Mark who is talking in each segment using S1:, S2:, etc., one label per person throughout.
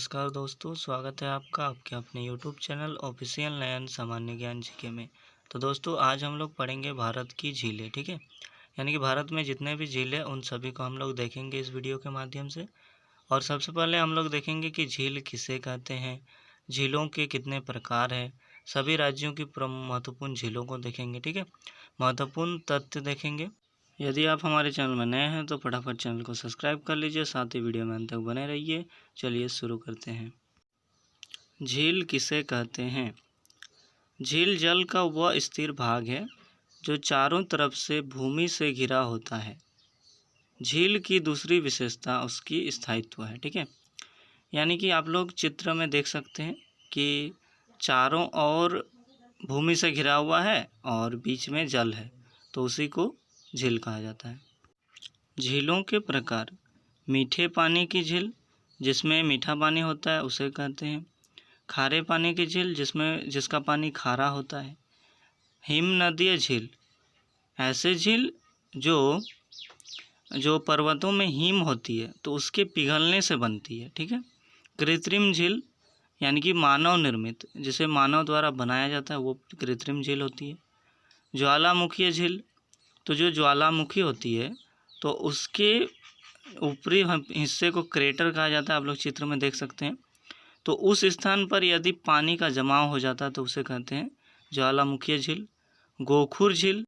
S1: नमस्कार दोस्तों, स्वागत है आपका आपके अपने यूट्यूब चैनल ऑफिशियल नयन सामान्य ज्ञान जीके में। तो दोस्तों आज हम लोग पढ़ेंगे भारत की झीलें। ठीक है, यानी कि भारत में जितने भी झीलें उन सभी को हम लोग देखेंगे इस वीडियो के माध्यम से। और सबसे पहले हम लोग देखेंगे कि झील किसे कहते हैं, झीलों के कितने प्रकार हैं, सभी राज्यों की महत्वपूर्ण झीलों को देखेंगे। ठीक है, महत्वपूर्ण तथ्य देखेंगे। यदि आप हमारे चैनल में नए हैं तो फटाफट चैनल को सब्सक्राइब कर लीजिए, साथ ही वीडियो में अंत तक बने रहिए। चलिए शुरू करते हैं। झील किसे कहते हैं? झील जल का वह स्थिर भाग है जो चारों तरफ से भूमि से घिरा होता है। झील की दूसरी विशेषता उसकी स्थायित्व है। ठीक है, यानी कि आप लोग चित्र में देख सकते हैं कि चारों ओर भूमि से घिरा हुआ है और बीच में जल है, तो उसी को झील कहा जाता है। झीलों के प्रकार: मीठे पानी की झील जिसमें मीठा पानी होता है उसे कहते हैं। खारे पानी की झील जिसका पानी खारा होता है। हिमनदीय झील ऐसे झील जो पर्वतों में हिम होती है तो उसके पिघलने से बनती है। ठीक है। कृत्रिम झील यानी कि मानव निर्मित, जिसे मानव द्वारा बनाया जाता है, वो कृत्रिम झील होती है। ज्वालामुखीय झील, तो जो ज्वालामुखी होती है तो उसके ऊपरी हिस्से को क्रेटर कहा जाता है, आप लोग चित्र में देख सकते हैं। तो उस स्थान पर यदि पानी का जमाव हो जाता है तो उसे कहते हैं ज्वालामुखीय झील। गोखुर झील,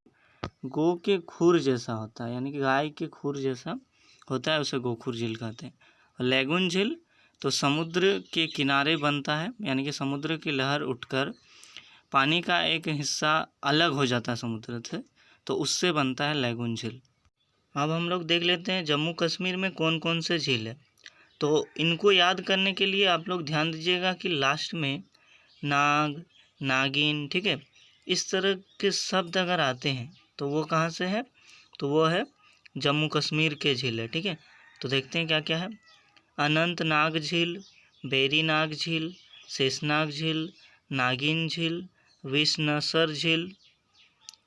S1: गो के खुर जैसा होता है, यानी कि गाय के खुर जैसा होता है, उसे गोखुर झील कहते हैं। और लैगून झील तो समुद्र के किनारे बनता है, यानी कि समुद्र की लहर उठकर पानी का एक हिस्सा अलग हो जाता है समुद्र से, तो उससे बनता है लैगून झील। अब हम लोग देख लेते हैं जम्मू कश्मीर में कौन कौन से झील है। तो इनको याद करने के लिए आप लोग ध्यान दीजिएगा कि लास्ट में नाग, नागिन, ठीक है, इस तरह के शब्द अगर आते हैं तो वो कहाँ से है, तो वो है जम्मू कश्मीर के झील है। ठीक है, तो देखते हैं क्या क्या है। अनंतनाग झील, बेरीनाग झील, शेषनाग झील, नागिन झील, विष्णसर झील,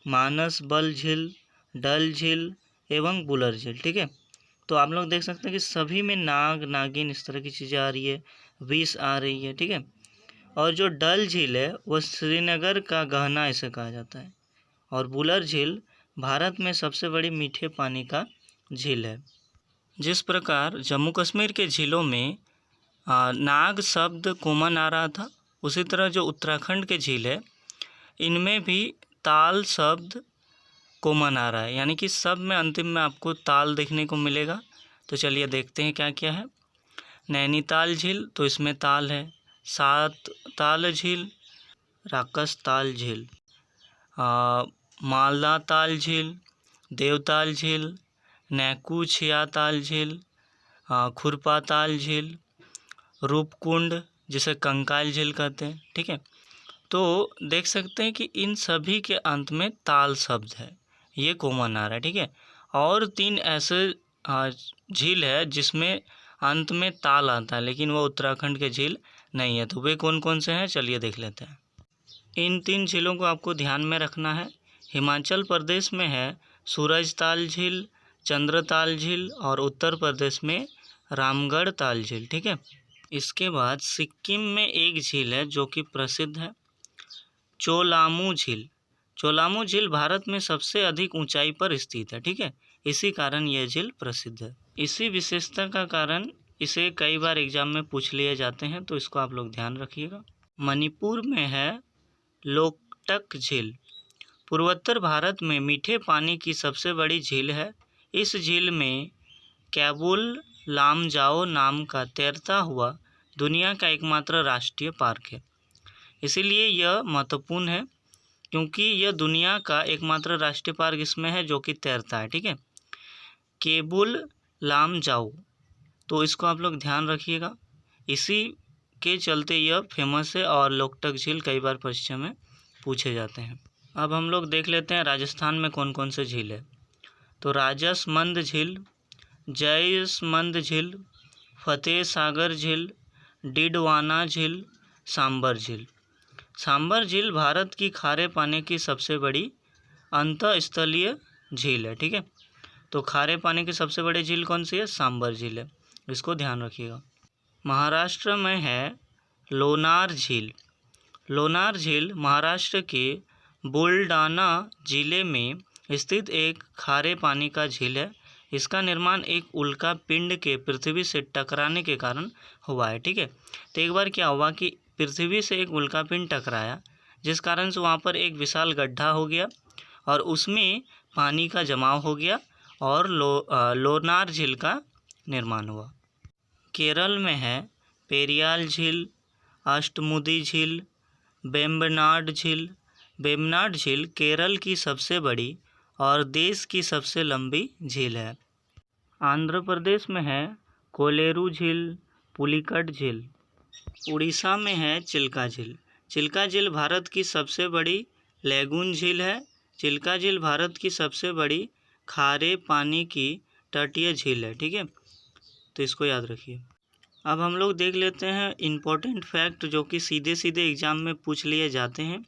S1: मानस बल झील, डल झील एवं बुलर झील। ठीक है, तो आप लोग देख सकते हैं कि सभी में नाग, नागिन इस तरह की चीज़ें आ रही है, विष आ रही है। ठीक है, और जो डल झील है वह श्रीनगर का गहना इसे कहा जाता है। और बुलर झील भारत में सबसे बड़ी मीठे पानी का झील है। जिस प्रकार जम्मू कश्मीर के झीलों में नाग शब्द कॉमन आ रहा था, उसी तरह जो उत्तराखंड के झील है इनमें भी ताल शब्द कॉमन आ रहा है, यानी कि सब में अंतिम में आपको ताल देखने को मिलेगा। तो चलिए देखते हैं क्या क्या है। नैनीताल झील, तो इसमें ताल है। सात ताल झील, राकस ताल झील, मालदा ताल झील, देवताल झील, नैकूछिया ताल झील, खुरपा ताल झील, रूपकुंड जिसे कंकाल झील कहते हैं। ठीक है, तो देख सकते हैं कि इन सभी के अंत में ताल शब्द है, ये कॉमन आ रहा है। ठीक है, और 3 ऐसे झील है जिसमें अंत में ताल आता है, लेकिन वो उत्तराखंड के झील नहीं है। तो वे कौन कौन से हैं, चलिए देख लेते हैं। इन 3 झीलों को आपको ध्यान में रखना है। हिमाचल प्रदेश में है सूरजताल झील, चंद्रताल झील, और उत्तर प्रदेश में रामगढ़ ताल झील। ठीक है, इसके बाद सिक्किम में एक झील है जो कि प्रसिद्ध है, चोलामू झील। चोलामू झील भारत में सबसे अधिक ऊंचाई पर स्थित है। ठीक है, इसी कारण यह झील प्रसिद्ध है। इसी विशेषता का कारण इसे कई बार एग्जाम में पूछ लिए जाते हैं, तो इसको आप लोग ध्यान रखिएगा। मणिपुर में है लोकटक झील। पूर्वोत्तर भारत में मीठे पानी की सबसे बड़ी झील है। इस झील में कैबुल लामजाओ नाम का तैरता हुआ दुनिया का एकमात्र राष्ट्रीय पार्क है। इसीलिए यह महत्वपूर्ण है क्योंकि यह दुनिया का एकमात्र राष्ट्रीय पार्क इसमें है जो कि तैरता है। ठीक है, केबुल लामजाओ, तो इसको आप लोग ध्यान रखिएगा, इसी के चलते यह फेमस है। और लोकटक झील कई बार परीक्षा में पूछे जाते हैं। अब हम लोग देख लेते हैं राजस्थान में कौन कौन से झील है। तो राजसमंद झील, जयसमंद झील, फतेह सागर झील, डिडवाना झील, सांबर झील। सांबर झील भारत की खारे पानी की सबसे बड़ी अंतःस्थलीय झील है। ठीक है, तो खारे पानी की सबसे बड़ी झील कौन सी है, सांबर झील है, इसको ध्यान रखिएगा। महाराष्ट्र में है लोनार झील। लोनार झील महाराष्ट्र के बुलढाना जिले में स्थित एक खारे पानी का झील है। इसका निर्माण एक उल्का पिंड के पृथ्वी से टकराने के कारण हुआ है। ठीक है, तो एक बार क्या हुआ कि पृथ्वी से एक उल्का पिंड टकराया, जिस कारण से वहाँ पर एक विशाल गड्ढा हो गया और उसमें पानी का जमाव हो गया और लोनार झील का निर्माण हुआ। केरल में है पेरियार झील, अष्टमुदी झील, वेम्बनाड झील। वेम्बनाड झील केरल की सबसे बड़ी और देश की सबसे लंबी झील है। आंध्र प्रदेश में है कोलेरू झील, पुलिकट झील। उड़ीसा में है चिल्का झील। चिल्का झील भारत की सबसे बड़ी लैगून झील है। चिल्का झील भारत की सबसे बड़ी खारे पानी की तटीय झील है। ठीक है, तो इसको याद रखिए। अब हम लोग देख लेते हैं इम्पोर्टेंट फैक्ट जो कि सीधे सीधे एग्जाम में पूछ लिए जाते हैं।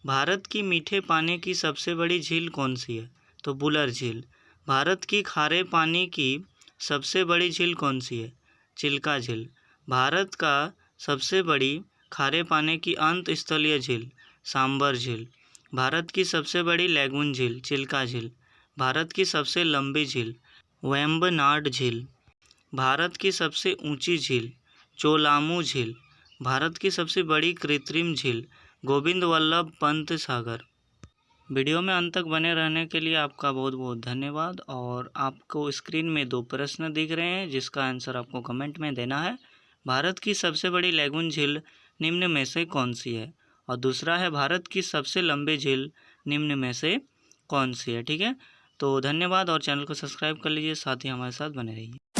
S1: भारत की मीठे पानी की सबसे बड़ी झील कौन सी है? तो बुलर झील। भारत की खारे पानी की सबसे बड़ी झील कौन सी है? चिल्का झील। भारत का सबसे बड़ी खारे पानी की अंत स्थलीय झील सांबर झील। भारत की सबसे बड़ी लैगून झील चिल्का झील। भारत की सबसे लंबी झील वेम्बनाड झील। भारत की सबसे ऊंची झील चोलामू झील। भारत की सबसे बड़ी कृत्रिम झील गोविंद वल्लभ पंत सागर। वीडियो में अंत तक बने रहने के लिए आपका बहुत बहुत धन्यवाद। और आपको स्क्रीन में 2 प्रश्न दिख रहे हैं जिसका आंसर आपको कमेंट में देना है। भारत की सबसे बड़ी लैगून झील निम्न में से कौन सी है? और दूसरा है भारत की सबसे लंबी झील निम्न में से कौन सी है? ठीक है, तो धन्यवाद और चैनल को सब्सक्राइब कर लीजिए, साथ ही हमारे साथ बने रहिए।